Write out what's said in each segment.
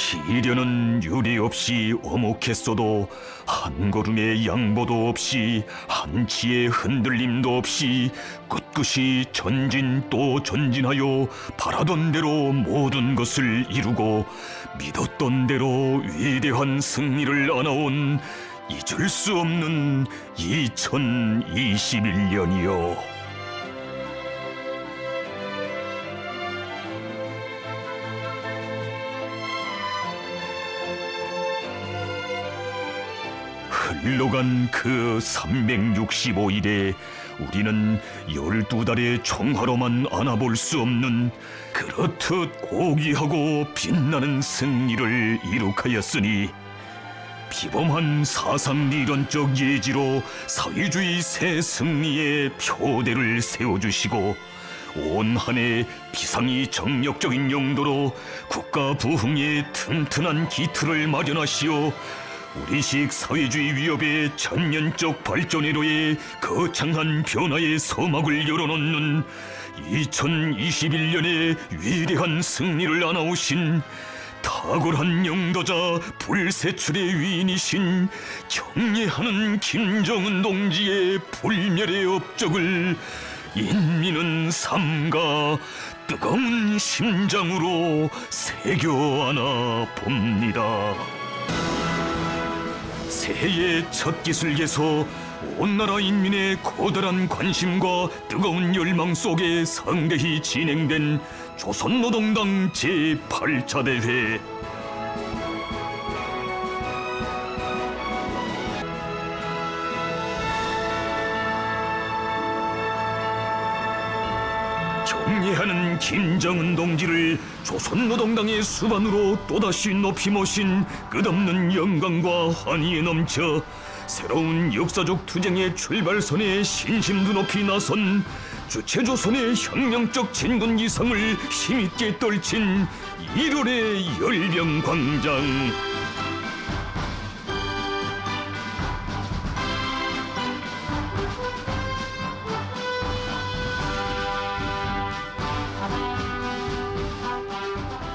시련은 유례 없이 어목했어도 한 걸음의 양보도 없이 한치의 흔들림도 없이 꿋꿋이 전진 또 전진하여 바라던 대로 모든 것을 이루고 믿었던 대로 위대한 승리를 안아온 잊을 수 없는 2021년이요. 흘러간 그 365일에 우리는 12달의 총하로만 안아볼 수 없는 그렇듯 고귀하고 빛나는 승리를 이룩하였으니 비범한 사상리론적 예지로 사회주의 새 승리의 표대를 세워주시고 온 한 해 비상이 정력적인 용도로 국가 부흥의 튼튼한 기틀을 마련하시어 우리식 사회주의 위협의 천년적 발전회로에 거창한 변화의 서막을 열어놓는 2021년의 위대한 승리를 안아오신 탁월한 영도자 불세출의 위인이신 경례하는 김정은 동지의 불멸의 업적을 인민은 삼가 뜨거운 심장으로 새겨 안아 봅니다. 새해의 첫 기슭에서 온 나라 인민의 커다란 관심과 뜨거운 열망 속에 성대히 진행된 조선노동당 제8차 대회. 경례하는 김정은 동지를 조선노동당의 수반으로 또다시 높이 모신 끝없는 영광과 환희에 넘쳐 새로운 역사적 투쟁의 출발선에 신심도 높이 나선 주체조선의 혁명적 진군 기상을 힘있게 떨친 1월의 열병광장.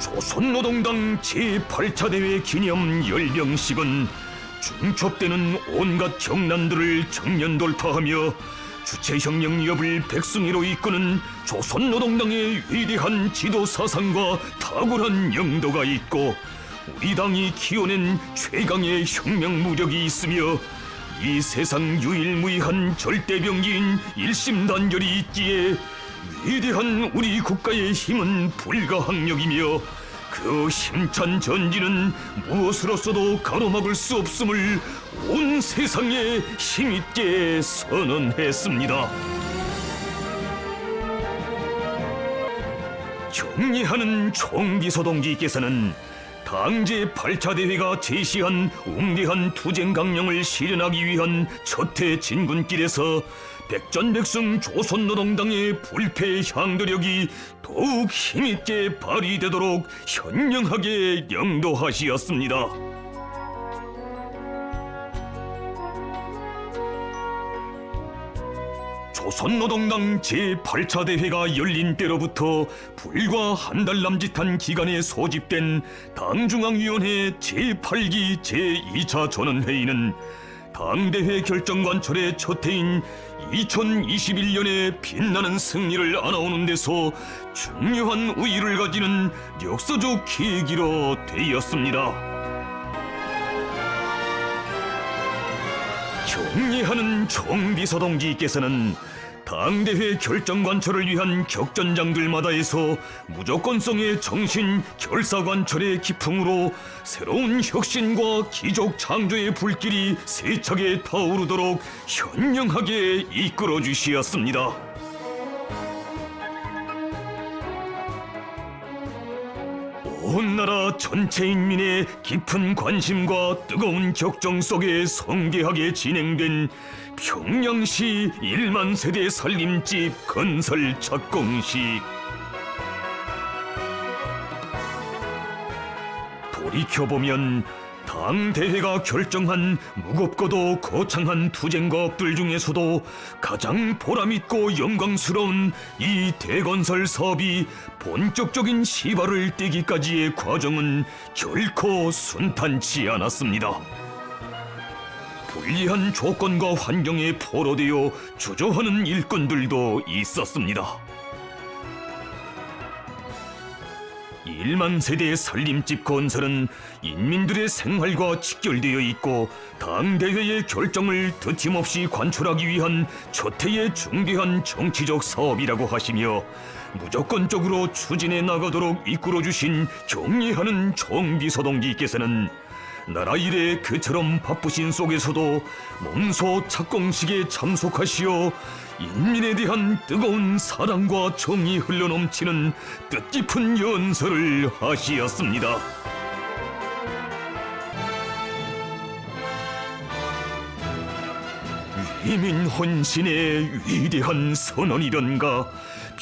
조선노동당 제8차 대회 기념 열병식은 중첩되는 온갖 경난들을 정면 돌파하며 주체혁명 위협을 백승희로 이끄는 조선노동당의 위대한 지도 사상과 탁월한 영도가 있고 우리 당이 키워낸 최강의 혁명 무력이 있으며 이 세상 유일무이한 절대병기인 일심단결이 있기에 위대한 우리 국가의 힘은 불가항력이며 그 힘찬 전진은 무엇으로서도 가로막을 수 없음을 온 세상에 힘있게 선언했습니다. 경례하는 총비서동지께서는 당 제8차 대회가 제시한 웅대한 투쟁 강령을 실현하기 위한 첫해 진군길에서 백전백승 조선노동당의 불패 향도력이 더욱 힘있게 발휘되도록 현명하게 영도하시었습니다. 조선노동당 제8차 대회가 열린 때로부터 불과 한 달 남짓한 기간에 소집된 당중앙위원회 제8기 제2차 전원회의는 당대회 결정관철의 첫 해인 2021년에 빛나는 승리를 안아오는 데서 중요한 우위를 가지는 역사적 계기로 되었습니다. 경례하는 총비서동지께서는 당대회 결정관철을 위한 격전장들마다에서 무조건성의 정신 결사관철의 기풍으로 새로운 혁신과 기적 창조의 불길이 세차게 타오르도록 현명하게 이끌어 주시었습니다. 온 나라 전체 인민의 깊은 관심과 뜨거운 격정 속에 성대하게 진행된 평양시 1만 세대 살림집 건설 착공식. 돌이켜보면 당대회가 결정한 무겁고도 거창한 투쟁과 업들 중에서도 가장 보람있고 영광스러운 이 대건설 사업이 본격적인 시발을 떼기까지의 과정은 결코 순탄치 않았습니다. 불리한 조건과 환경에 포로되어 주저하는 일꾼들도 있었습니다. 1만 세대의 살림집 건설은 인민들의 생활과 직결되어 있고 당대회의 결정을 드팀없이 관철하기 위한 초태의 중대한 정치적 사업이라고 하시며 무조건적으로 추진해 나가도록 이끌어주신 경의하는 정비서동지께서는 나라 일에 그처럼 바쁘신 속에서도 몸소 착공식에 참석하시어 인민에 대한 뜨거운 사랑과 정이 흘러넘치는 뜻깊은 연설을 하시었습니다. 위민 혼신의 위대한 선언이련가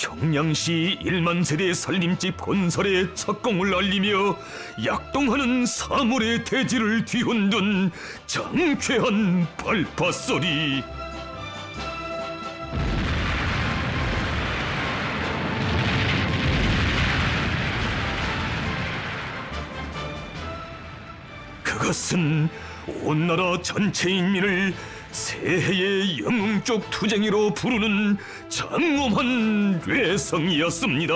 평양시 1만 세대 살림집 건설의 착공을 알리며 약동하는 사물의 대지를 뒤흔든 장쾌한 발파소리. 그것은 온 나라 전체 인민을 새해의 영웅적 투쟁이로 부르는 장엄한 뇌성이었습니다.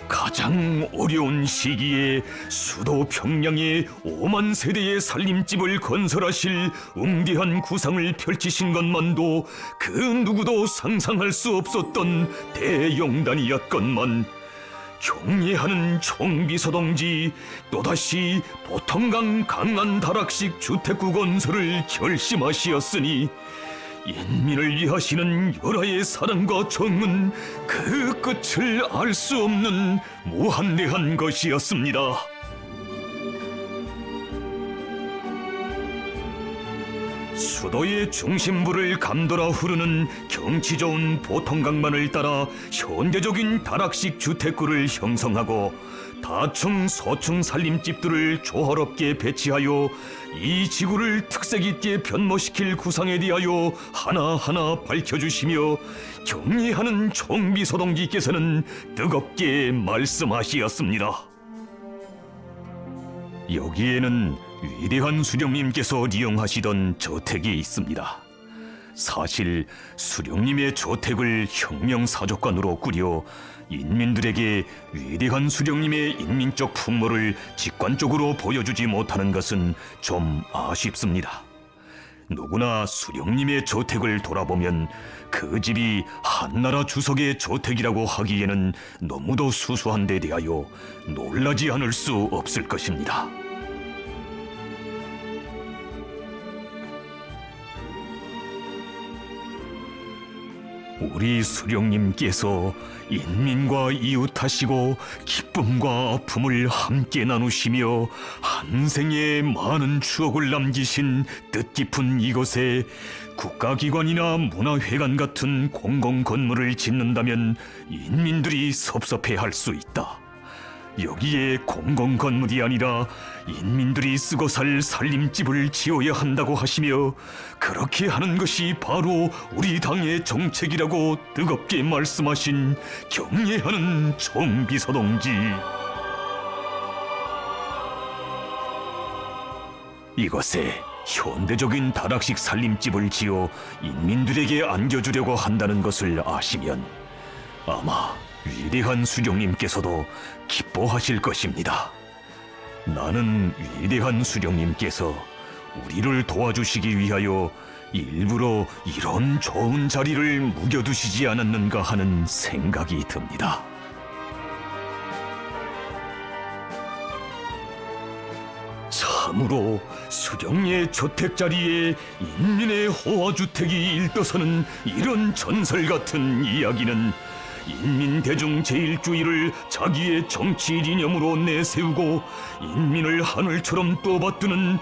가장 어려운 시기에 수도 평양에 5만 세대의 살림집을 건설하실 웅대한 구상을 펼치신 것만도 그 누구도 상상할 수 없었던 대영단이었건만 경례하는 정비서동지 또다시 보통강 강한 다락식 주택구 건설을 결심하시었으니 인민을 위하시는 열화의 사랑과 정은 그 끝을 알 수 없는 무한대한 것이었습니다. 수도의 중심부를 감돌아 흐르는 경치 좋은 보통강만을 따라 현대적인 다락식 주택구를 형성하고 다층 서층 살림집들을 조화롭게 배치하여 이 지구를 특색 있게 변모시킬 구상에 대하여 하나하나 밝혀주시며 경의하는 정비서동지께서는 뜨겁게 말씀하시었습니다. 여기에는 위대한 수령님께서 이용하시던 저택이 있습니다. 사실 수령님의 저택을 혁명사족관으로 꾸려 인민들에게 위대한 수령님의 인민적 풍모를 직관적으로 보여주지 못하는 것은 좀 아쉽습니다. 누구나 수령님의 저택을 돌아보면 그 집이 한나라 주석의 저택이라고 하기에는 너무도 수수한 데 대하여 놀라지 않을 수 없을 것입니다. 우리 수령님께서 인민과 이웃하시고 기쁨과 아픔을 함께 나누시며 한 생의 많은 추억을 남기신 뜻깊은 이곳에 국가기관이나 문화회관 같은 공공건물을 짓는다면 인민들이 섭섭해할 수 있다. 여기에 공공건물이 아니라 인민들이 쓰고 살 살림집을 지어야 한다고 하시며 그렇게 하는 것이 바로 우리 당의 정책이라고 뜨겁게 말씀하신 경례하는 정비서동지. 이곳에 현대적인 다락식 살림집을 지어 인민들에게 안겨주려고 한다는 것을 아시면 아마 위대한 수령님께서도 기뻐하실 것입니다. 나는 위대한 수령님께서 우리를 도와주시기 위하여 일부러 이런 좋은 자리를 묵여두시지 않았는가 하는 생각이 듭니다. 참으로 수령의 저택 자리에 인민의 호화주택이 일떠서는 이런 전설 같은 이야기는 인민대중 제일주의를 자기의 정치 이념으로 내세우고 인민을 하늘처럼 떠받드는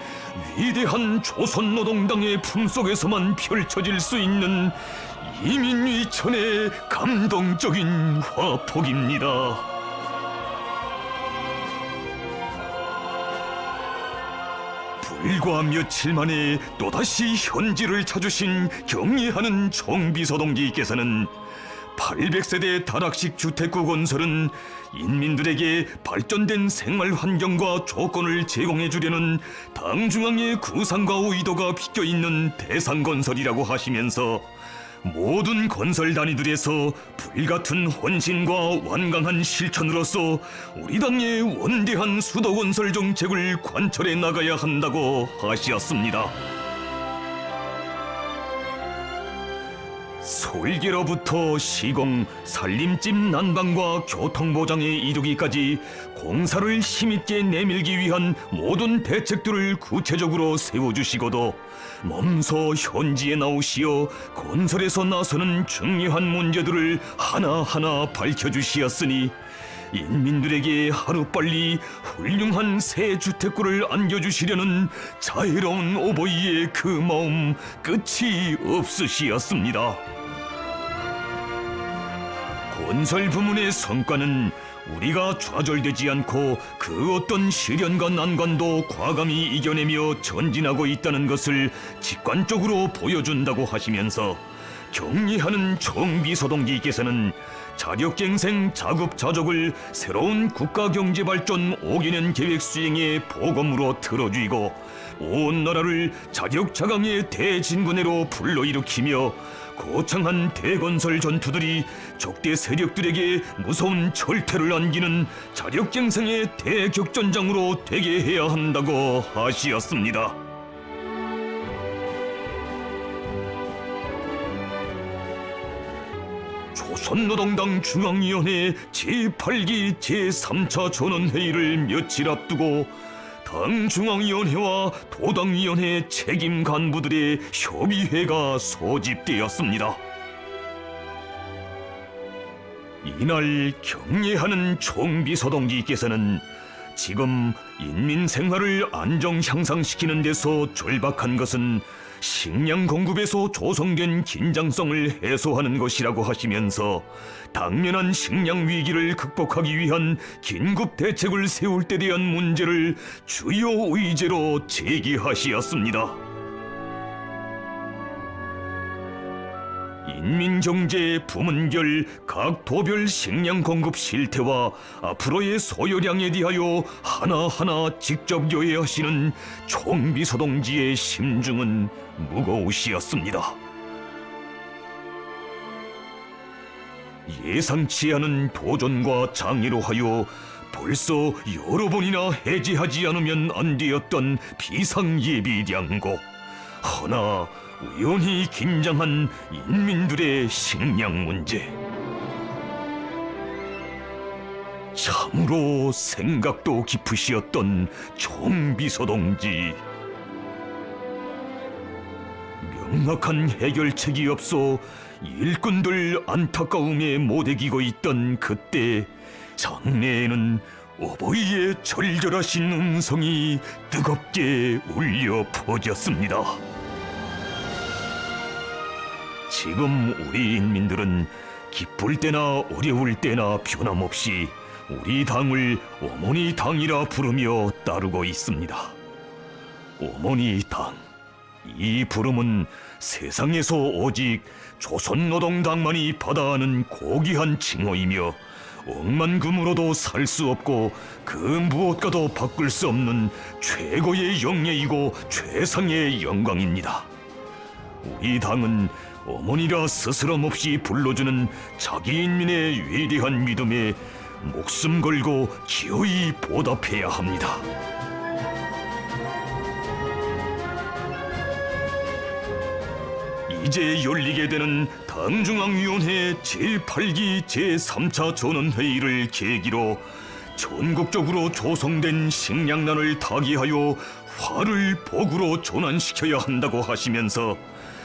위대한 조선노동당의 품속에서만 펼쳐질 수 있는 이민위천의 감동적인 화폭입니다. 불과 며칠 만에 또다시 현지를 찾으신 경례하는 총비서동지께서는 800세대 다락식 주택구 건설은 인민들에게 발전된 생활 환경과 조건을 제공해 주려는 당 중앙의 구상과 의도가 비껴 있는 대상 건설이라고 하시면서 모든 건설 단위들에서 불같은 헌신과 완강한 실천으로서 우리 당의 원대한 수도 건설 정책을 관철해 나가야 한다고 하시었습니다. 설계로부터 시공, 산림집 난방과 교통보장에 이르기까지 공사를 힘있게 내밀기 위한 모든 대책들을 구체적으로 세워주시고도 몸소 현지에 나오시어 건설에서 나서는 중요한 문제들을 하나하나 밝혀주시었으니 인민들에게 하루빨리 훌륭한 새 주택구를 안겨주시려는 자애로운 오보이의 그 마음 끝이 없으시었습니다. 건설 부문의 성과는 우리가 좌절되지 않고 그 어떤 시련과 난관도 과감히 이겨내며 전진하고 있다는 것을 직관적으로 보여준다고 하시면서 경례하는 총비서동지께서는 자력갱생 자급자족을 새로운 국가경제발전 5개년 계획 수행의 보검으로 틀어주이고 온 나라를 자력자강의 대진군회로 불러일으키며 거창한 대건설 전투들이 적대 세력들에게 무서운 철퇴를 안기는 자력갱생의 대격전장으로 되게 해야 한다고 하시었습니다. 조선노동당 중앙위원회 제8기 제3차 전원회의를 며칠 앞두고 당 중앙위원회와 도당위원회 책임 간부들의 협의회가 소집되었습니다. 이날 경례하는 총비서동지께서는 지금 인민 생활을 안정 향상시키는 데서 절박한 것은 식량 공급에서 조성된 긴장성을 해소하는 것이라고 하시면서 당면한 식량 위기를 극복하기 위한 긴급 대책을 세울 때 대한 문제를 주요 의제로 제기하시었습니다. 인민경제 부문별 각 도별 식량 공급 실태와 앞으로의 소요량에 대하여 하나하나 직접 요해하시는 총비서동지의 심중은 무거우시었습니다. 예상치 않은 도전과 장애로 하여 벌써 여러 번이나 해제하지 않으면 안 되었던 비상예비량고, 허나 우연히 긴장한 인민들의 식량 문제. 참으로 생각도 깊으시었던 총비서동지. 명확한 해결책이 없어 일꾼들 안타까움에 못 이기고 있던 그때 장내에는 오보이의 절절하신 음성이 뜨겁게 울려 퍼졌습니다. 지금 우리 인민들은 기쁠 때나 어려울 때나 변함없이 우리 당을 어머니 당이라 부르며 따르고 있습니다. 어머니 당, 이 부름은 세상에서 오직 조선노동당만이 받아하는 고귀한 칭호이며 억만금으로도 살 수 없고 그 무엇과도 바꿀 수 없는 최고의 영예이고 최상의 영광입니다. 우리 당은 어머니라 스스럼 없이 불러주는 자기 인민의 위대한 믿음에 목숨 걸고 기어이 보답해야 합니다. 이제 열리게 되는 당중앙위원회 제8기 제3차 전원회의를 계기로 전국적으로 조성된 식량난을 타개하여 화를 복으로 전환시켜야 한다고 하시면서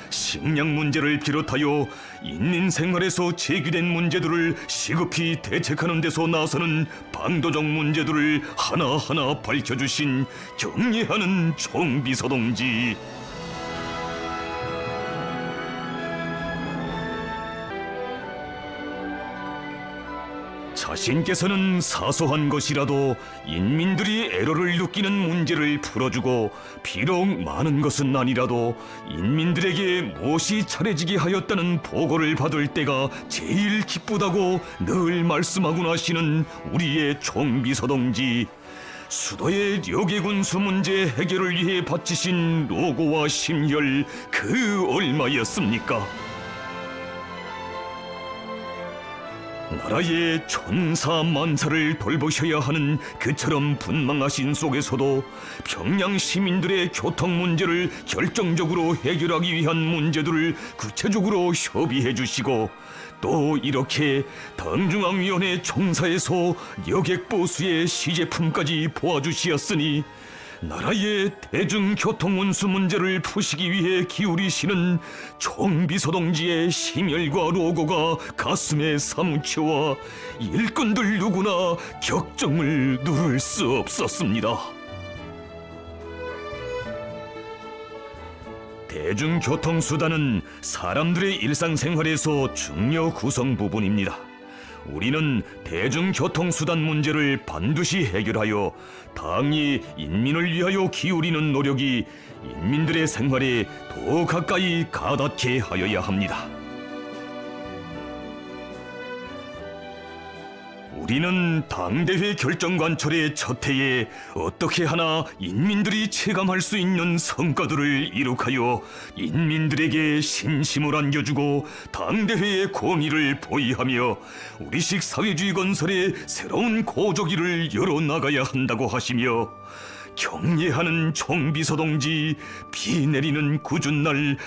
식량 문제를 비롯하여 인민 생활에서 제기된 문제들을 시급히 대책하는 데서 나서는 방도적 문제들을 하나하나 밝혀주신 경례하는 총비서동지. 자신께서는 사소한 것이라도 인민들이 애로를 느끼는 문제를 풀어주고 비록 많은 것은 아니라도 인민들에게 무엇이 잘해지게 하였다는 보고를 받을 때가 제일 기쁘다고 늘 말씀하고 나시는 우리의 총비서동지, 수도의 려개군수 문제 해결을 위해 바치신 노고와 심혈 그 얼마였습니까? 나라의 천사만사를 돌보셔야 하는 그처럼 분망하신 속에서도 평양 시민들의 교통 문제를 결정적으로 해결하기 위한 문제들을 구체적으로 협의해 주시고, 또 이렇게 당중앙위원회 총사에서 여객보수의 시제품까지 보아주시었으니 나라의 대중교통운수 문제를 푸시기 위해 기울이시는 총비서동지의 심혈과 노고가 가슴에 사무쳐와 일꾼들 누구나 격정을 누를 수 없었습니다. 대중교통수단은 사람들의 일상생활에서 중요 구성 부분입니다. 우리는 대중교통수단 문제를 반드시 해결하여 당이 인민을 위하여 기울이는 노력이 인민들의 생활에 더 가까이 가닿게 하여야 합니다. 우리는 당대회 결정관철의 첫 해에 어떻게 하나 인민들이 체감할 수 있는 성과들을 이룩하여 인민들에게 신심을 안겨주고 당대회의 권위를 보이하며 우리식 사회주의 건설의 새로운 고조기를 열어나가야 한다고 하시며, 경례하는 총비서동지, 비 내리는 궂은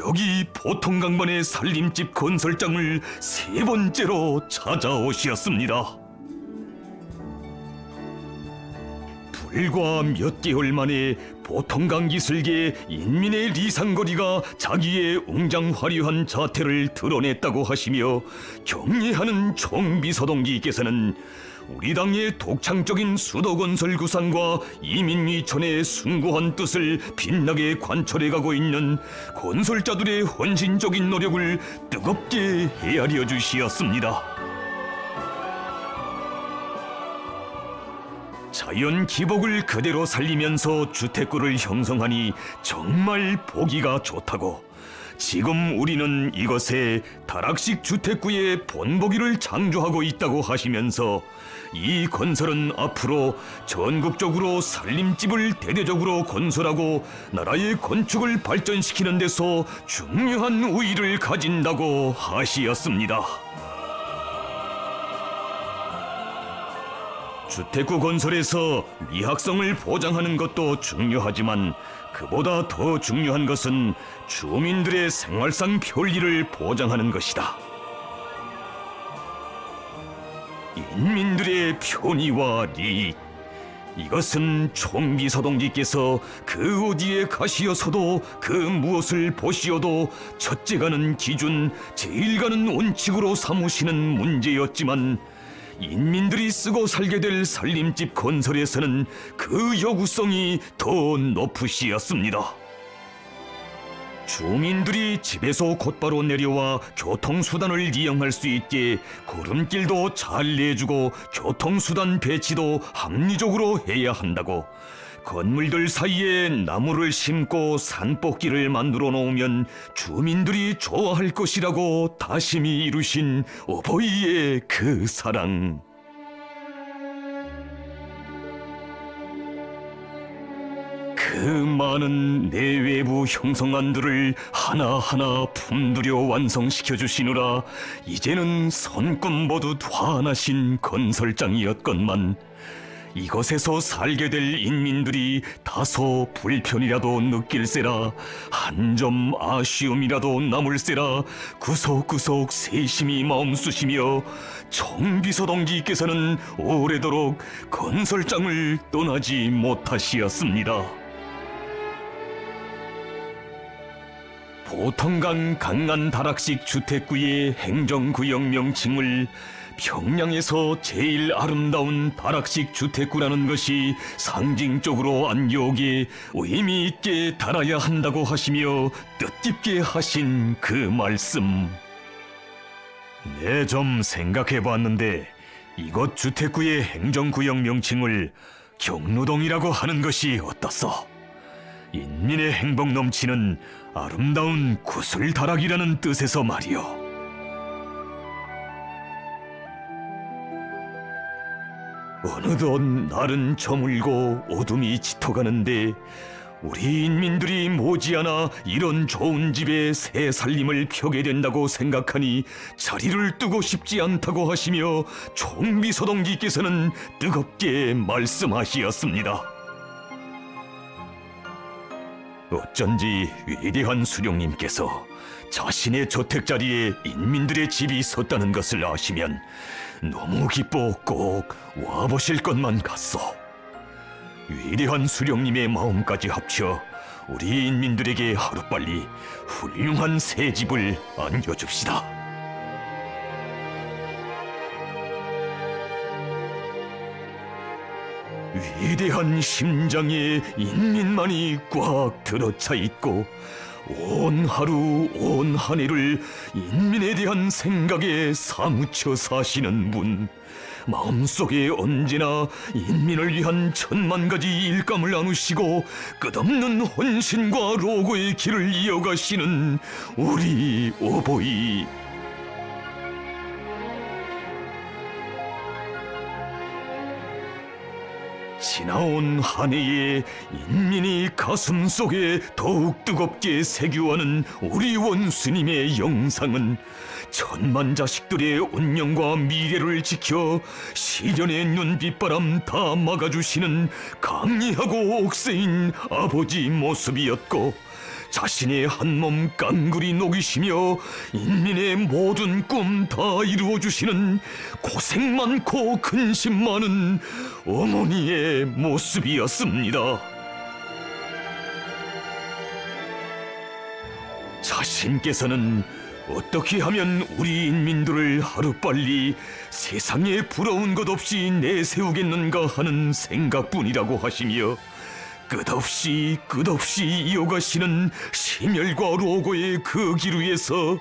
여기 보통강반의 살림집 건설장을 세 번째로 찾아오셨습니다. 불과 몇 개월 만에 보통강 기슭에 인민의 리상거리가 자기의 웅장화려한 자태를 드러냈다고 하시며, 경례하는 총비서동지께서는 우리 당의 독창적인 수도건설 구상과 이민위천의 숭고한 뜻을 빛나게 관철해가고 있는 건설자들의 헌신적인 노력을 뜨겁게 헤아려 주시었습니다. 자연 기복을 그대로 살리면서 주택구를 형성하니 정말 보기가 좋다고, 지금 우리는 이것에 다락식 주택구의 본보기를 창조하고 있다고 하시면서 이 건설은 앞으로 전국적으로 살림집을 대대적으로 건설하고 나라의 건축을 발전시키는 데서 중요한 우위를 가진다고 하시었습니다. 주택구 건설에서 미학성을 보장하는 것도 중요하지만 그보다 더 중요한 것은 주민들의 생활상 편리를 보장하는 것이다. 인민들의 편의와 리익, 이것은 총비서동지께서 그 어디에 가시어서도 그 무엇을 보시어도 첫째 가는 기준, 제일 가는 원칙으로 삼으시는 문제였지만, 인민들이 쓰고 살게 될 살림집 건설에서는 그 요구성이 더 높으시었습니다. 주민들이 집에서 곧바로 내려와 교통수단을 이용할 수 있게 걸음길도 잘 내주고 교통수단 배치도 합리적으로 해야 한다고, 건물들 사이에 나무를 심고 산꼭길을 만들어 놓으면 주민들이 좋아할 것이라고 다심히 이루신 어버이의 그 사랑. 그 많은 내외부 형성안들을 하나하나 품들여 완성시켜 주시느라 이제는 손금 모두 환하신 건설장이었건만, 이곳에서 살게 될 인민들이 다소 불편이라도 느낄세라, 한 점 아쉬움이라도 남을세라 구석구석 세심히 마음 쓰시며 총비서동지께서는 오래도록 건설장을 떠나지 못하시었습니다. 보통강 강안 다락식 주택구의 행정구역 명칭을 평양에서 제일 아름다운 다락식 주택구라는 것이 상징적으로 안겨오게 의미 있게 달아야 한다고 하시며 뜻깊게 하신 그 말씀, 네, 좀 생각해 봤는데 이곳 주택구의 행정구역 명칭을 경로동이라고 하는 것이 어떻소? 인민의 행복 넘치는 아름다운 구슬다락이라는 뜻에서 말이오. 어느덧 날은 저물고 어둠이 짙어가는데 우리 인민들이 머지않아 이런 좋은 집에 새 살림을 펴게 된다고 생각하니 자리를 뜨고 싶지 않다고 하시며 총비서동기께서는 뜨겁게 말씀하시었습니다. 어쩐지 위대한 수령님께서 자신의 저택자리에 인민들의 집이 섰다는 것을 아시면 너무 기뻐 꼭 와보실 것만 같소. 위대한 수령님의 마음까지 합쳐 우리 인민들에게 하루빨리 훌륭한 새 집을 안겨줍시다. 위대한 심장에 인민만이 꽉 들어차 있고 온 하루 온 한 해를 인민에 대한 생각에 사무쳐 사시는 분, 마음속에 언제나 인민을 위한 천만 가지 일감을 나누시고 끝없는 헌신과 로고의 길을 이어가시는 우리 오보이. 지나온 한 해에 인민이 가슴속에 더욱 뜨겁게 새겨하는 우리 원수님의 영상은 천만 자식들의 운명과 미래를 지켜 시련의 눈빛바람 다 막아주시는 강리하고 옥새인 아버지 모습이었고, 자신의 한몸 깡그리 녹이시며 인민의 모든 꿈 다 이루어주시는 고생 많고 근심 많은 어머니의 모습이었습니다. 자신께서는 어떻게 하면 우리 인민들을 하루빨리 세상에 부러운 것 없이 내세우겠는가 하는 생각뿐이라고 하시며 끝없이 이어가시는 심혈과 로고의 그 길 위에서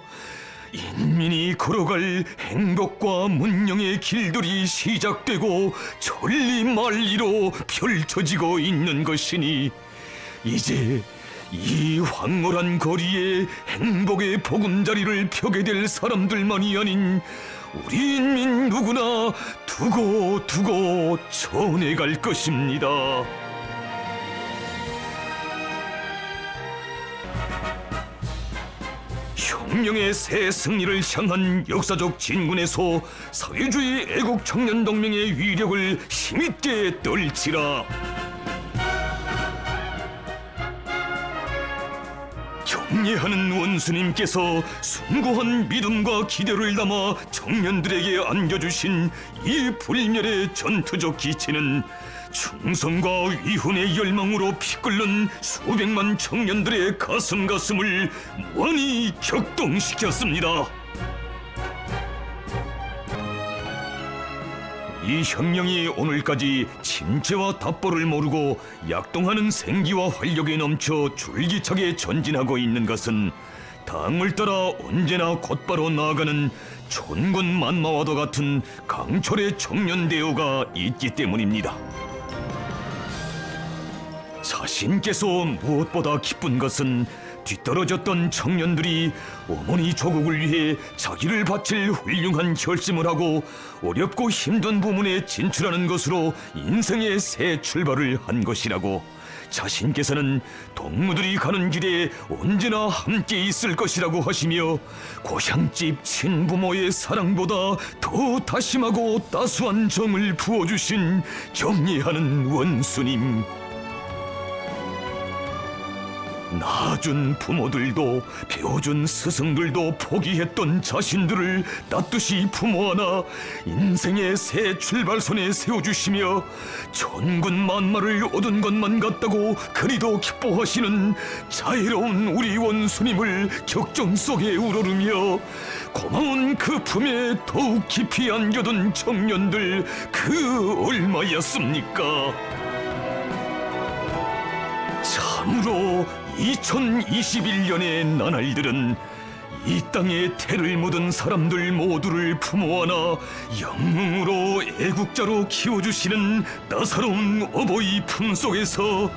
인민이 걸어갈 행복과 문명의 길들이 시작되고 천리만리로 펼쳐지고 있는 것이니, 이제 이 황홀한 거리에 행복의 보금자리를 펴게 될 사람들만이 아닌 우리 인민 누구나 두고 전해갈 것입니다. 혁명의 새 승리를 향한 역사적 진군에서 사회주의 애국청년동맹의 위력을 힘있게 떨치라. 경례하는 원수님께서 숭고한 믿음과 기대를 담아 청년들에게 안겨주신 이 불멸의 전투적 기체는 충성과 위훈의 열망으로 피끓는 수백만 청년들의 가슴을 무한히 격동시켰습니다. 이 혁명이 오늘까지 침체와 답보를 모르고 약동하는 생기와 활력에 넘쳐 줄기차게 전진하고 있는 것은 당을 따라 언제나 곧바로 나아가는 촌군 만마와도 같은 강철의 청년 대우가 있기 때문입니다. 자신께서 무엇보다 기쁜 것은 뒤떨어졌던 청년들이 어머니 조국을 위해 자기를 바칠 훌륭한 결심을 하고 어렵고 힘든 부문에 진출하는 것으로 인생의 새 출발을 한 것이라고, 자신께서는 동무들이 가는 길에 언제나 함께 있을 것이라고 하시며 고향집 친부모의 사랑보다 더 다심하고 따스한 정을 부어주신 경례하는 원수님. 낳아준 부모들도 배워준 스승들도 포기했던 자신들을 떳떳이 품어안아 인생의 새 출발선에 세워주시며 천군만마를 얻은 것만 같다고 그리도 기뻐하시는 자애로운 우리 원수님을 격정 속에 우러르며 고마운 그 품에 더욱 깊이 안겨둔 청년들 그 얼마였습니까? 참으로 2021년의 나날들은 이 땅에 태를 묻은 사람들 모두를 품어안아 영웅으로 애국자로 키워주시는 따사로운 어버이 품속에서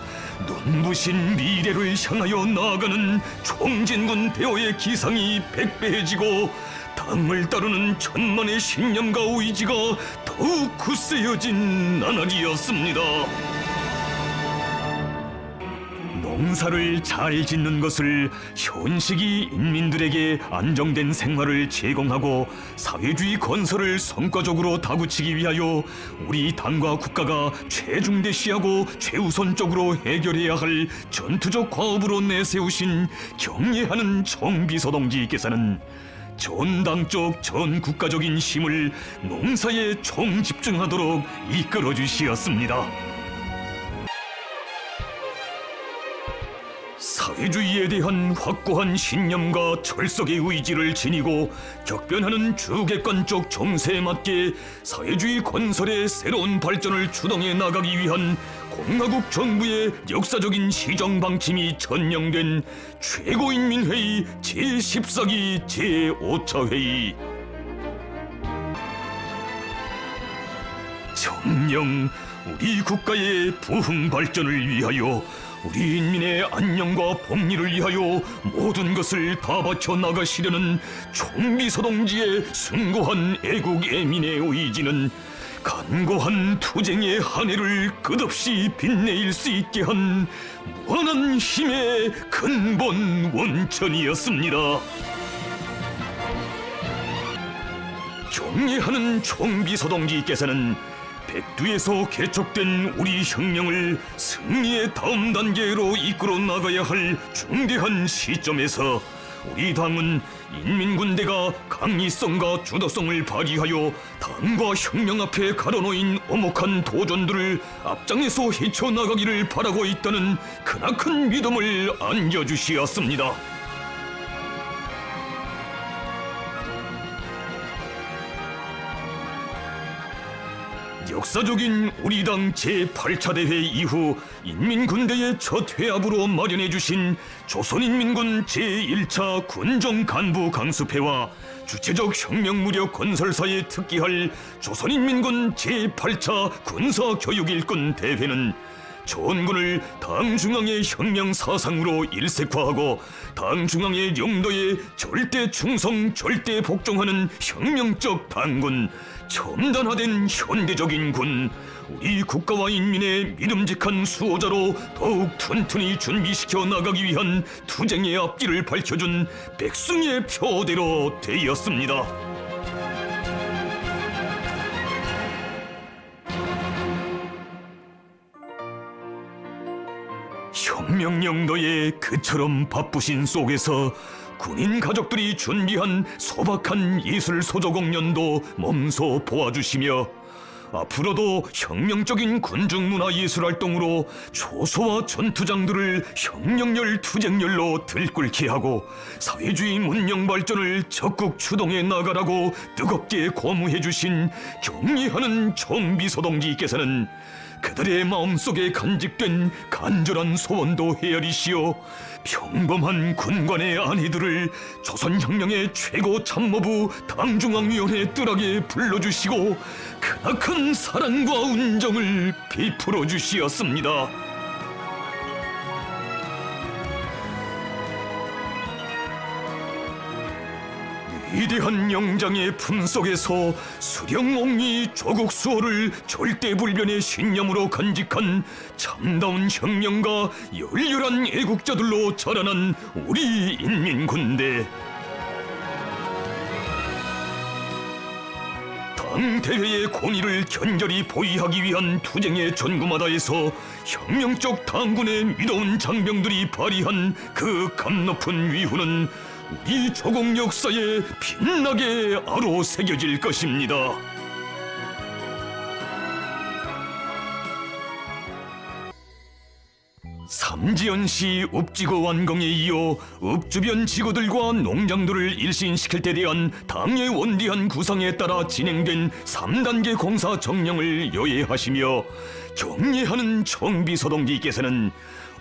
눈부신 미래를 향하여 나아가는 총진군 대호의 기상이 백배해지고 당을 따르는 천만의 신념과 의지가 더욱 굳세어진 나날이었습니다. 농사를 잘 짓는 것을 현식이 인민들에게 안정된 생활을 제공하고 사회주의 건설을 성과적으로 다구치기 위하여 우리 당과 국가가 최중대시하고 최우선적으로 해결해야 할 전투적 과업으로 내세우신 경례하는 정비서 동지께서는 전당적 전국가적인 힘을 농사에 총집중하도록 이끌어 주시었습니다. 사회주의에 대한 확고한 신념과 철석의 의지를 지니고 격변하는 주객관적 정세에 맞게 사회주의 건설의 새로운 발전을 주동해 나가기 위한 공화국 정부의 역사적인 시정 방침이 전령된 최고인민회의 제14기 제5차 회의. 정령 우리 국가의 부흥 발전을 위하여 우리 인민의 안녕과 복리를 위하여 모든 것을 다 바쳐 나가시려는 총비서 동지의 숭고한 애국 애민의 의지는 간고한 투쟁의 한 해를 끝없이 빛내일 수 있게 한 무한한 힘의 근본 원천이었습니다. 경례하는 총비서 동지께서는 백두에서 개척된 우리 혁명을 승리의 다음 단계로 이끌어 나가야 할 중대한 시점에서 우리 당은 인민군대가 강의성과 주도성을 발휘하여 당과 혁명 앞에 가로놓인 엄혹한 도전들을 앞장에서 헤쳐나가기를 바라고 있다는 크나큰 믿음을 안겨주시었습니다. 역사적인 우리 당 제8차 대회 이후 인민군대의 첫 회합으로 마련해주신 조선인민군 제1차 군정 간부 강습회와 주체적 혁명무력 건설사에 특기할 조선인민군 제8차 군사교육일꾼 대회는 전군을 당 중앙의 혁명 사상으로 일색화하고 당 중앙의 용도에 절대 충성, 절대 복종하는 혁명적 당군, 첨단화된 현대적인 군, 우리 국가와 인민의 믿음직한 수호자로 더욱 튼튼히 준비시켜 나가기 위한 투쟁의 앞길을 밝혀준 백승의 표대로 되었습니다. 혁명 영도의 그처럼 바쁘신 속에서 군인 가족들이 준비한 소박한 예술 소조 공연도 몸소 보아주시며 앞으로도 혁명적인 군중 문화 예술 활동으로 초소와 전투장들을 혁명열 투쟁열로 들끓게 하고 사회주의 문명 발전을 적극 추동해 나가라고 뜨겁게 고무해 주신 경례하는 총비서 동지께서는 그들의 마음속에 간직된 간절한 소원도 헤아리시어 평범한 군관의 아내들을 조선혁명의 최고 참모부 당중앙위원회 뜰하게 불러주시고 크나큰 사랑과 운정을 베풀어 주시었습니다. 위대한 영장의 품속에서 수령옹이 조국 수호를 절대불변의 신념으로 간직한 참다운 혁명가 열렬한 애국자들로 자라난 우리 인민군대. 당 대회의 권위를 견결히 보위하기 위한 투쟁의 전구마다에서 혁명적 당군의 미로운 장병들이 발휘한 그 감높은 위후는 우리 조국 역사에 빛나게 아로 새겨질 것입니다. 삼지연시 읍지구 완공에 이어 읍주변 지구들과 농장들을 일신시킬 때 대한 당의 원대한 구상에 따라 진행된 3단계 공사 정령을 요해하시며 경례하는 총비서 동지께서는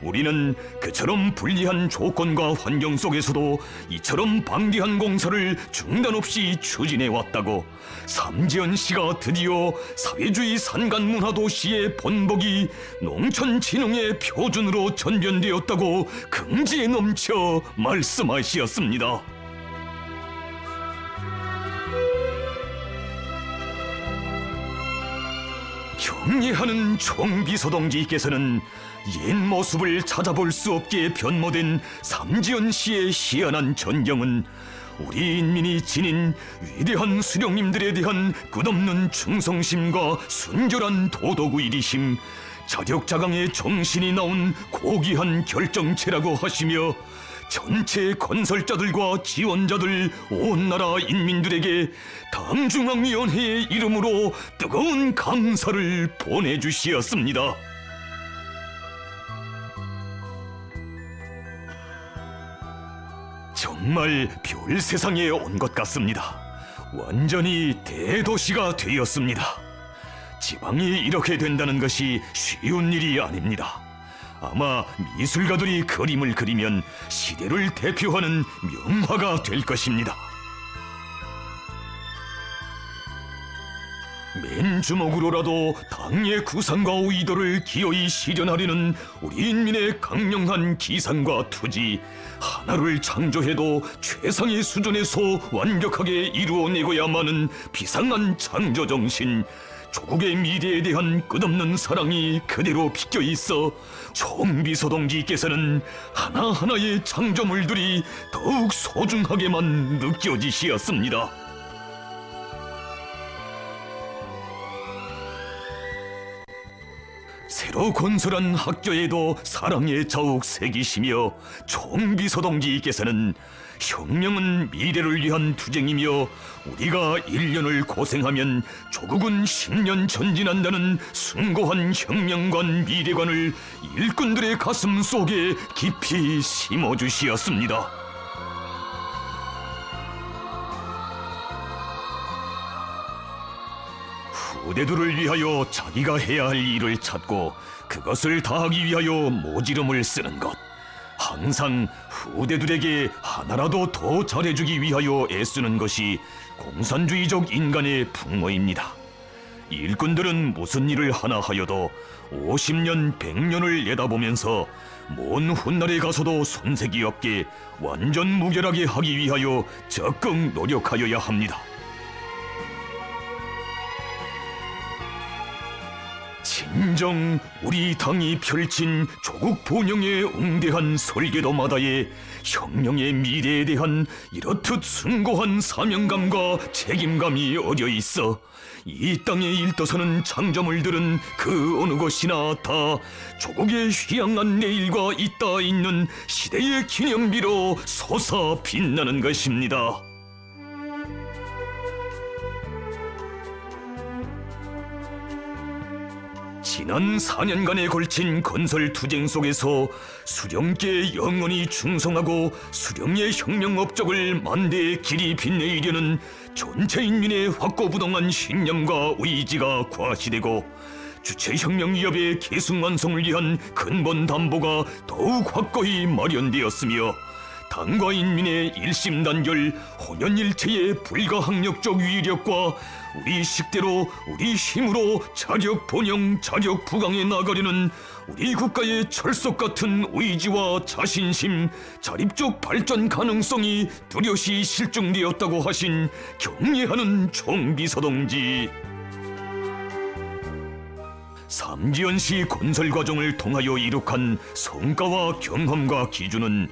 우리는 그처럼 불리한 조건과 환경 속에서도 이처럼 방대한 공사를 중단 없이 추진해 왔다고 삼지연시가 드디어 사회주의 산간문화도시의 본보기 농촌진흥의 표준으로 전변되었다고 긍지에 넘쳐 말씀하시었습니다. 경례하는 총비서동지께서는 옛 모습을 찾아볼 수 없게 변모된 삼지연시의 희한한 전경은 우리 인민이 지닌 위대한 수령님들에 대한 끝없는 충성심과 순결한 도덕의리심, 자력자강의 정신이 나온 고귀한 결정체라고 하시며 전체 건설자들과 지원자들 온 나라 인민들에게 당중앙위원회의 이름으로 뜨거운 감사를 보내주시었습니다. 정말 별 세상에 온 것 같습니다. 완전히 대도시가 되었습니다. 지방이 이렇게 된다는 것이 쉬운 일이 아닙니다. 아마 미술가들이 그림을 그리면 시대를 대표하는 명화가 될 것입니다. 맨주먹으로라도 당의 구상과 의도를 기어이 실현하려는 우리 인민의 강력한 기상과 투지, 하나를 창조해도 최상의 수준에서 완벽하게 이루어내고야만은 비상한 창조정신, 조국의 미래에 대한 끝없는 사랑이 그대로 비껴있어 총비서동지께서는 하나하나의 창조물들이 더욱 소중하게만 느껴지시었습니다. 새로 건설한 학교에도 사랑의 자욱 새기시며 총비서동지께서는 혁명은 미래를 위한 투쟁이며 우리가 1년을 고생하면 조국은 10년 전진한다는 숭고한 혁명관 미래관을 일꾼들의 가슴 속에 깊이 심어주시었습니다. 후대들을 위하여 자기가 해야 할 일을 찾고 그것을 다하기 위하여 모지름을 쓰는 것, 항상 후대들에게 하나라도 더 잘해주기 위하여 애쓰는 것이 공산주의적 인간의 풍모입니다. 일꾼들은 무슨 일을 하나 하여도 50년, 100년을 내다보면서 먼 훗날에 가서도 손색이 없게 완전 무결하게 하기 위하여 적극 노력하여야 합니다. 진정 우리 당이 펼친 조국 번영의 응대한 설계도마다에 혁명의 미래에 대한 이렇듯 숭고한 사명감과 책임감이 어려 있어 이 땅에 일떠서는 창조물들은 그 어느 것이나 다 조국의 휘황한 내일과 잇닿아 있는 시대의 기념비로 솟아 빛나는 것입니다. 지난 4년간에 걸친 건설 투쟁 속에서 수령께 영원히 충성하고 수령의 혁명 업적을 만대에 길이 빛내이려는 전체 인민의 확고부동한 신념과 의지가 과시되고 주체혁명위협의 계승완성을 위한 근본 담보가 더욱 확고히 마련되었으며 당과 인민의 일심단결, 혼연일체의 불가항력적 위력과 우리 식대로 우리 힘으로 자력 번영, 자력 부강해 나가려는 우리 국가의 철석 같은 의지와 자신심, 자립적 발전 가능성이 뚜렷이 실증되었다고 하신 경례하는 총비서동지. 삼지연시 건설 과정을 통하여 이룩한 성과와 경험과 기준은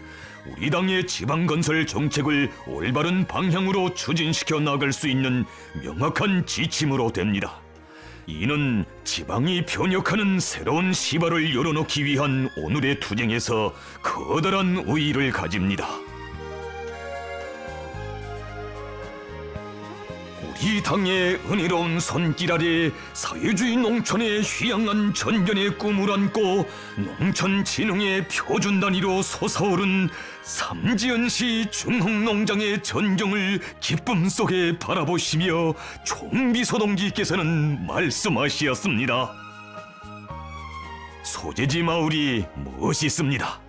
우리 당의 지방건설 정책을 올바른 방향으로 추진시켜 나갈 수 있는 명확한 지침으로 됩니다. 이는 지방이 변혁하는 새로운 시발을 열어놓기 위한 오늘의 투쟁에서 커다란 의의를 가집니다. 우리 당의 은혜로운 손길 아래 사회주의 농촌의 휘황한 전변의 꿈을 안고 농촌 진흥의 표준 단위로 솟아오른 삼지연시 중흥농장의 전경을 기쁨 속에 바라보시며 총비서동지께서는 말씀하시었습니다. 소재지 마을이 멋있습니다.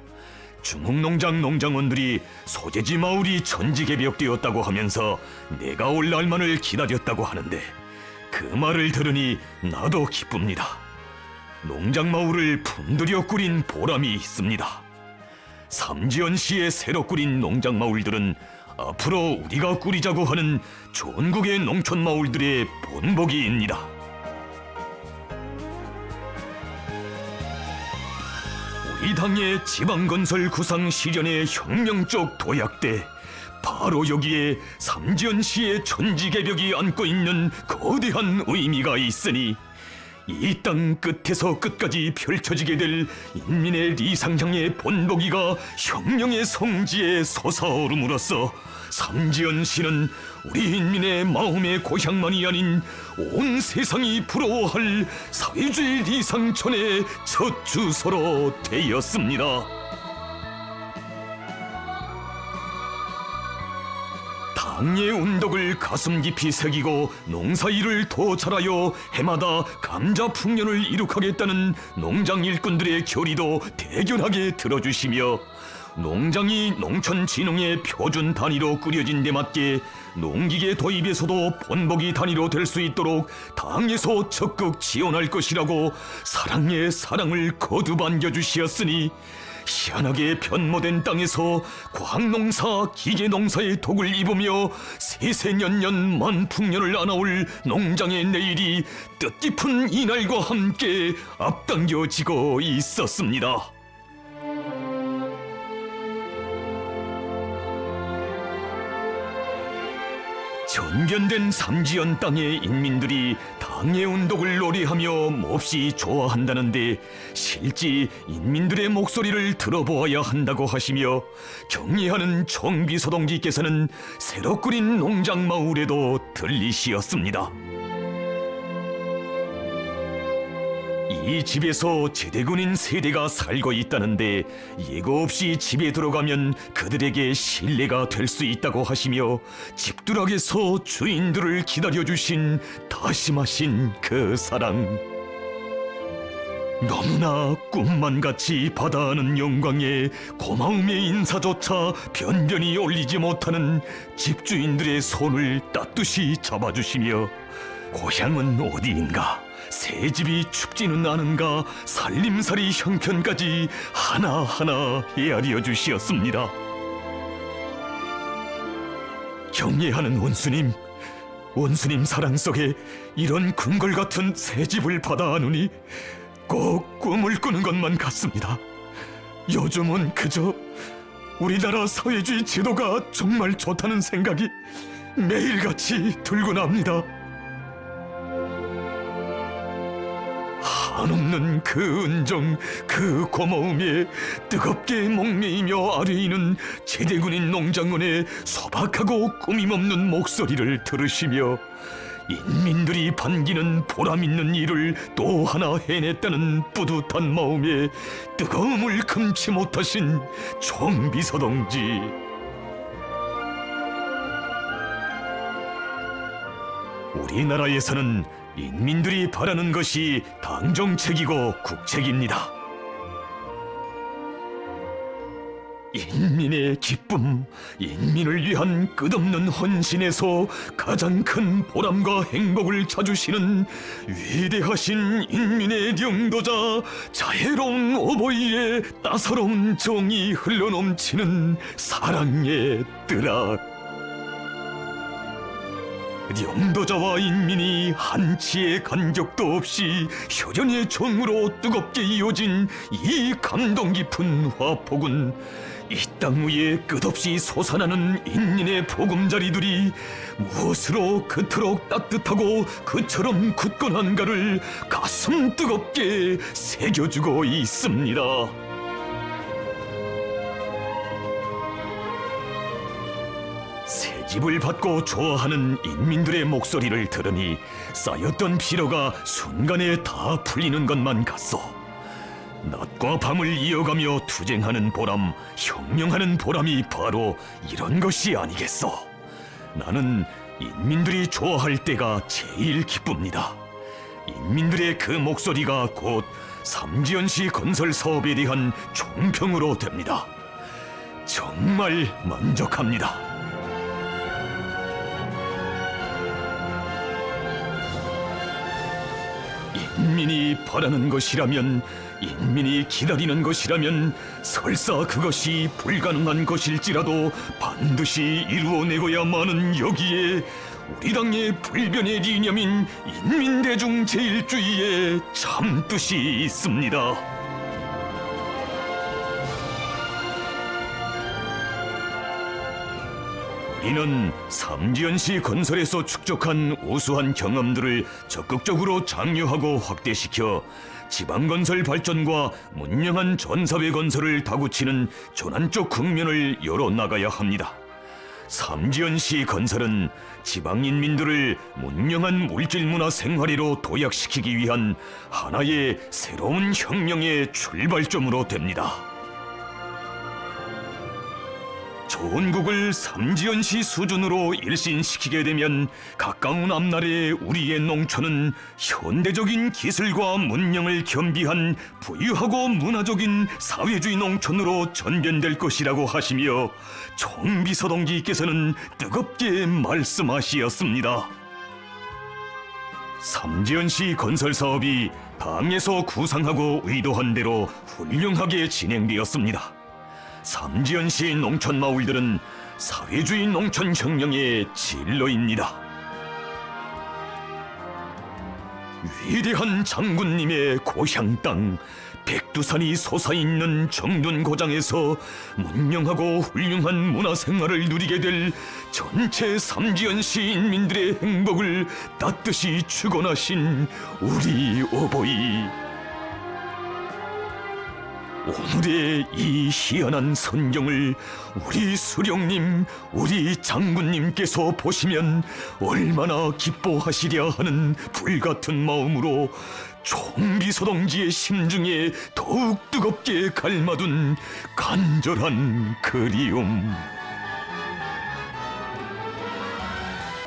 중흥농장 농장원들이 소재지 마을이 천지개벽되었다고 하면서 내가 올 날만을 기다렸다고 하는데 그 말을 들으니 나도 기쁩니다. 농장 마을을 품들여 꾸린 보람이 있습니다. 삼지연시에 새로 꾸린 농장 마을들은 앞으로 우리가 꾸리자고 하는 전국의 농촌 마을들의 본보기입니다. 우리 당의 지방건설 구상 실현의 혁명적 도약대, 바로 여기에 삼지연시의 천지개벽이 안고 있는 거대한 의미가 있으니 이 땅 끝에서 끝까지 펼쳐지게 될 인민의 리상향의 본보기가 혁명의 성지에 솟아오름으로써 삼지연시는 우리 인민의 마음의 고향만이 아닌 온 세상이 부러워할 사회주의 리상천의 첫 주소로 되었습니다. 당의 운덕을 가슴 깊이 새기고 농사일을 더 잘하여 해마다 감자 풍년을 이룩하겠다는 농장 일꾼들의 결의도 대견하게 들어주시며 농장이 농촌 진흥의 표준 단위로 꾸려진 데 맞게 농기계 도입에서도 본보기 단위로 될 수 있도록 당에서 적극 지원할 것이라고 사랑의 사랑을 거듭 안겨주시었으니 희한하게 변모된 땅에서 과학농사, 기계농사의 독을 입으며 세세년년 만풍년을 안아올 농장의 내일이 뜻깊은 이날과 함께 앞당겨지고 있었습니다. 전변된 삼지연 땅의 인민들이 당의 운동을 노래하며 몹시 좋아한다는데 실제 인민들의 목소리를 들어보아야 한다고 하시며 경의하는 총비서동지께서는 새로 꾸린 농장 마을에도 들리시었습니다. 이 집에서 제대군인 세대가 살고 있다는데 예고 없이 집에 들어가면 그들에게 신뢰가 될 수 있다고 하시며 집두락에서 주인들을 기다려주신 다심하신 그 사랑, 너무나 꿈만 같이 받아하는 영광에 고마움의 인사조차 변변히 올리지 못하는 집주인들의 손을 따뜻이 잡아주시며 고향은 어디인가, 새집이 춥지는 않은가, 살림살이 형편까지 하나하나 헤아려 주시었습니다. 경애하는 원수님, 원수님 사랑 속에 이런 궁궐 같은 새집을 받아하노니 꼭 꿈을 꾸는 것만 같습니다. 요즘은 그저 우리나라 사회주의 제도가 정말 좋다는 생각이 매일같이 들곤 합니다. 한없는 그 은정, 그 고마움에 뜨겁게 목매이며 아뢰이는 제대군인 농장원의 소박하고 꾸밈없는 목소리를 들으시며 인민들이 반기는 보람있는 일을 또 하나 해냈다는 뿌듯한 마음에 뜨거움을 금치 못하신 총비서동지, 우리나라에서는 인민들이 바라는 것이 당정책이고 국책입니다. 인민의 기쁨, 인민을 위한 끝없는 헌신에서 가장 큰 보람과 행복을 찾으시는 위대하신 인민의 영도자, 자애로운 어버이의 따사로운 정이 흘러넘치는 사랑의 뜨락. 영도자와 인민이 한치의 간격도 없이 혈연의 정으로 뜨겁게 이어진 이 감동 깊은 화폭은 이 땅 위에 끝없이 솟아나는 인민의 보금자리들이 무엇으로 그토록 따뜻하고 그처럼 굳건한가를 가슴 뜨겁게 새겨주고 있습니다. 집을 받고 좋아하는 인민들의 목소리를 들으니 쌓였던 피로가 순간에 다 풀리는 것만 같소. 낮과 밤을 이어가며 투쟁하는 보람, 혁명하는 보람이 바로 이런 것이 아니겠소. 나는 인민들이 좋아할 때가 제일 기쁩니다. 인민들의 그 목소리가 곧 삼지연시 건설 사업에 대한 총평으로 됩니다. 정말 만족합니다. 인민이 바라는 것이라면, 인민이 기다리는 것이라면 설사 그것이 불가능한 것일지라도 반드시 이루어내고야마는 여기에 우리 당의 불변의 이념인 인민대중 제일주의의 참뜻이 있습니다. 이는 삼지연시 건설에서 축적한 우수한 경험들을 적극적으로 장려하고 확대시켜 지방건설 발전과 문명한 전사회 건설을 다구치는 전환적 국면을 열어나가야 합니다. 삼지연시 건설은 지방인민들을 문명한 물질문화 생활의로 도약시키기 위한 하나의 새로운 혁명의 출발점으로 됩니다. 전국을 삼지연시 수준으로 일신시키게 되면 가까운 앞날의 우리의 농촌은 현대적인 기술과 문명을 겸비한 부유하고 문화적인 사회주의 농촌으로 전변될 것이라고 하시며 총비서동지께서는 뜨겁게 말씀하시었습니다. 삼지연시 건설 사업이 당에서 구상하고 의도한 대로 훌륭하게 진행되었습니다. 삼지연시 농촌 마을들은 사회주의 농촌 혁명의 진로입니다. 위대한 장군님의 고향 땅 백두산이 솟아있는 정둔고장에서 문명하고 훌륭한 문화생활을 누리게 될 전체 삼지연시 인민들의 행복을 따뜻이 축원하신 우리 어버이, 오늘의 이 희한한 선경을 우리 수령님, 우리 장군님께서 보시면 얼마나 기뻐하시랴 하는 불같은 마음으로 총비서동지의 심중에 더욱 뜨겁게 갈마둔 간절한 그리움.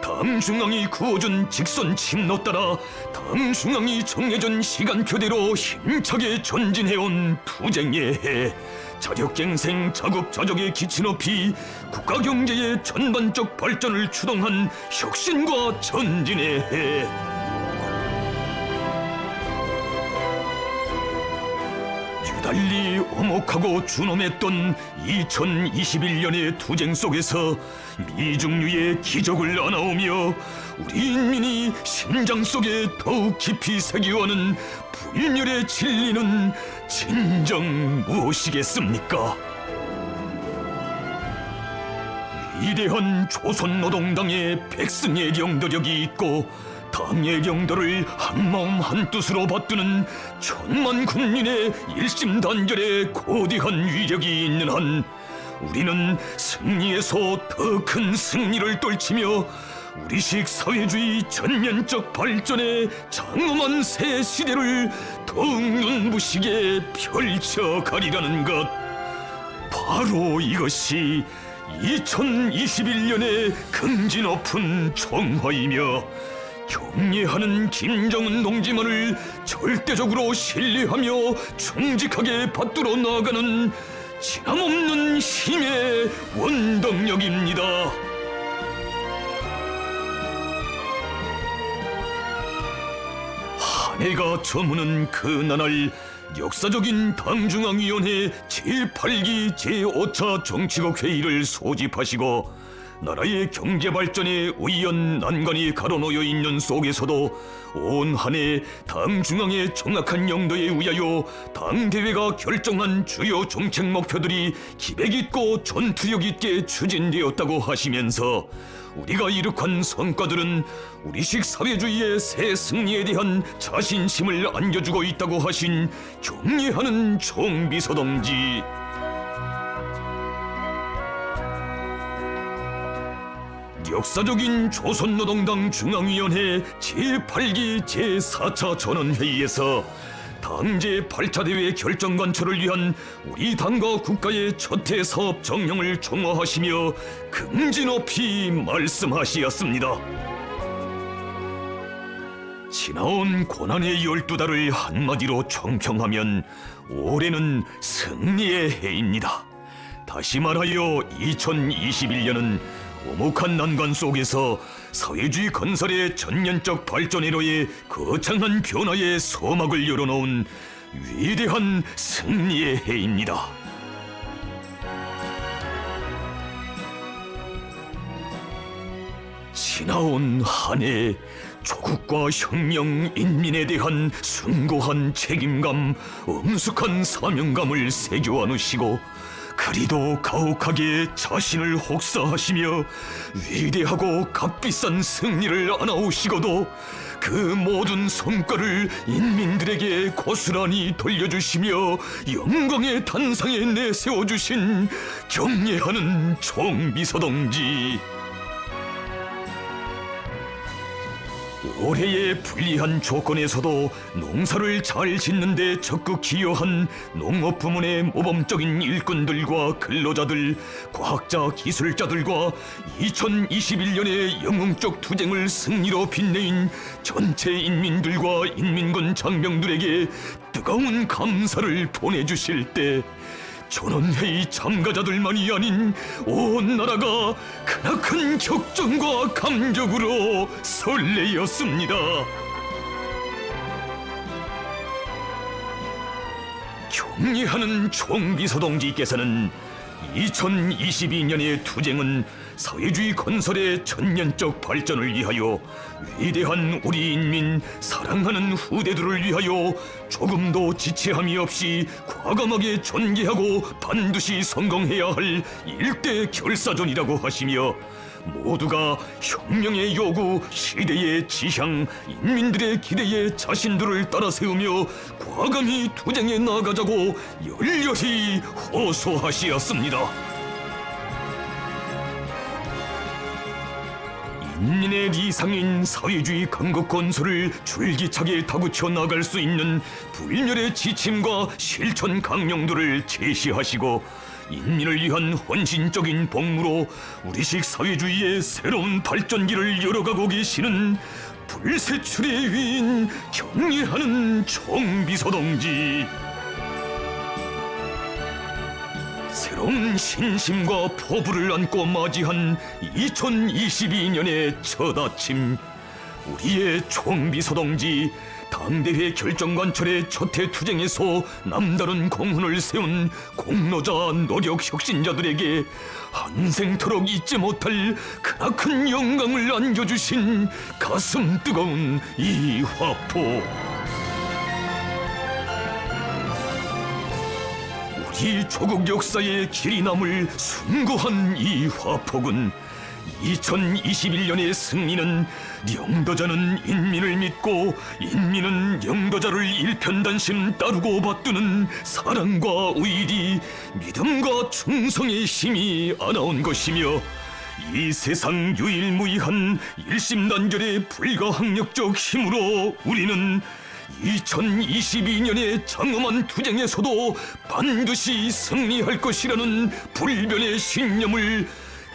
당 중앙이 그어준 직선 침로 따라 당 중앙이 정해준 시간표대로 힘차게 전진해온 투쟁의 해, 자력갱생 자급자족의 기치 높이 국가경제의 전반적 발전을 추동한 혁신과 전진의 해, 유달리 엄혹하고 준엄했던 2021년의 투쟁 속에서 미중류의 기적을 안아오며 우리 인민이 심장 속에 더욱 깊이 새겨하는 불멸의 진리는 진정 무엇이겠습니까? 위대한 조선노동당의 백승의 경도력이 있고 당의 경도를 한마음 한뜻으로 받드는 천만 군민의 일심단결의 거대한 위력이 있는 한 우리는 승리에서 더 큰 승리를 떨치며 우리식 사회주의 전면적 발전의 장엄한 새 시대를 더욱 눈부시게 펼쳐가리라는 것, 바로 이것이 2021년의 긍지 높은 총화이며 경례하는 김정은 동지만을 절대적으로 신뢰하며 충직하게 받들어 나아가는 진함없는 힘의 원동력입니다. 한 해가 저무는 그 나날 역사적인 당중앙위원회 제8기 제5차 정치국 회의를 소집하시고 나라의 경제발전에 의연 난관이 가로놓여 있는 속에서도 온 한 해 당 중앙의 정확한 영도에 의하여 당대회가 결정한 주요 정책 목표들이 기백 있고 전투력 있게 추진되었다고 하시면서 우리가 이룩한 성과들은 우리식 사회주의의 새 승리에 대한 자신심을 안겨주고 있다고 하신 경례하는 총비서동지, 역사적인 조선노동당 중앙위원회 제8기 제4차 전원회의에서 당 제8차 대회 결정 관철을 위한 우리 당과 국가의 첫해 사업 정령을 총화하시며 긍지 높이 말씀하시었습니다. 지나온 고난의 12달을 한마디로 총평하면 올해는 승리의 해입니다. 다시 말하여 2021년은 오목한 난관 속에서 사회주의 건설의 전면적 발전회로의 거창한 변화의 서막을 열어놓은 위대한 승리의 해입니다. 지나온 한 해 조국과 혁명, 인민에 대한 숭고한 책임감, 엄숙한 사명감을 새겨 안으시고 그리도 가혹하게 자신을 혹사하시며 위대하고 값비싼 승리를 안아오시고도 그 모든 성과를 인민들에게 고스란히 돌려주시며 영광의 단상에 내세워주신 경례하는 총비서 동지, 올해의 불리한 조건에서도 농사를 잘 짓는 데 적극 기여한 농업 부문의 모범적인 일꾼들과 근로자들, 과학자, 기술자들과 2021년의 영웅적 투쟁을 승리로 빛내인 전체 인민들과 인민군 장병들에게 뜨거운 감사를 보내주실 때 전원회의 참가자들만이 아닌 온 나라가 크나큰 격정과 감격으로 설레었습니다. 경례하는 총비서 동지께서는 2022년의 투쟁은 사회주의 건설의 전면적 발전을 위하여 위대한 우리 인민, 사랑하는 후대들을 위하여 조금도 지체함이 없이 과감하게 전개하고 반드시 성공해야 할 일대 결사전이라고 하시며 모두가 혁명의 요구, 시대의 지향, 인민들의 기대에 자신들을 따라 세우며 과감히 투쟁에 나아가자고 열렬히 호소하시었습니다. 인민의 리상인 사회주의 강국 건설을 줄기차게 다구쳐 나갈 수 있는 불멸의 지침과 실천 강령들을 제시하시고 인민을 위한 헌신적인 복무로 우리식 사회주의의 새로운 발전기를 열어가고 계시는 불세출의 위인 경례하는 총비서 동지, 새로운 신심과 포부를 안고 맞이한 2022년의 첫 아침, 우리의 총비서 동지, 당대회 결정관철의 첫해 투쟁에서 남다른 공헌을 세운 공로자, 노력 혁신자들에게 한생토록 잊지 못할 크나큰 영광을 안겨주신 가슴 뜨거운 이 화포, 우리 조국 역사의 길이 남을 숭고한 이 화폭은 2021년의 승리는 영도자는 인민을 믿고 인민은 영도자를 일편단심 따르고 받드는 사랑과 의리, 믿음과 충성의 힘이 안아온 것이며 이 세상 유일무이한 일심단결의 불가항력적 힘으로 우리는 2022년의 장엄한 투쟁에서도 반드시 승리할 것이라는 불변의 신념을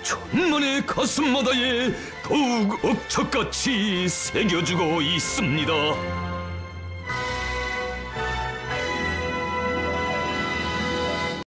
천만의 가슴마다에 더욱 억척같이 새겨주고 있습니다.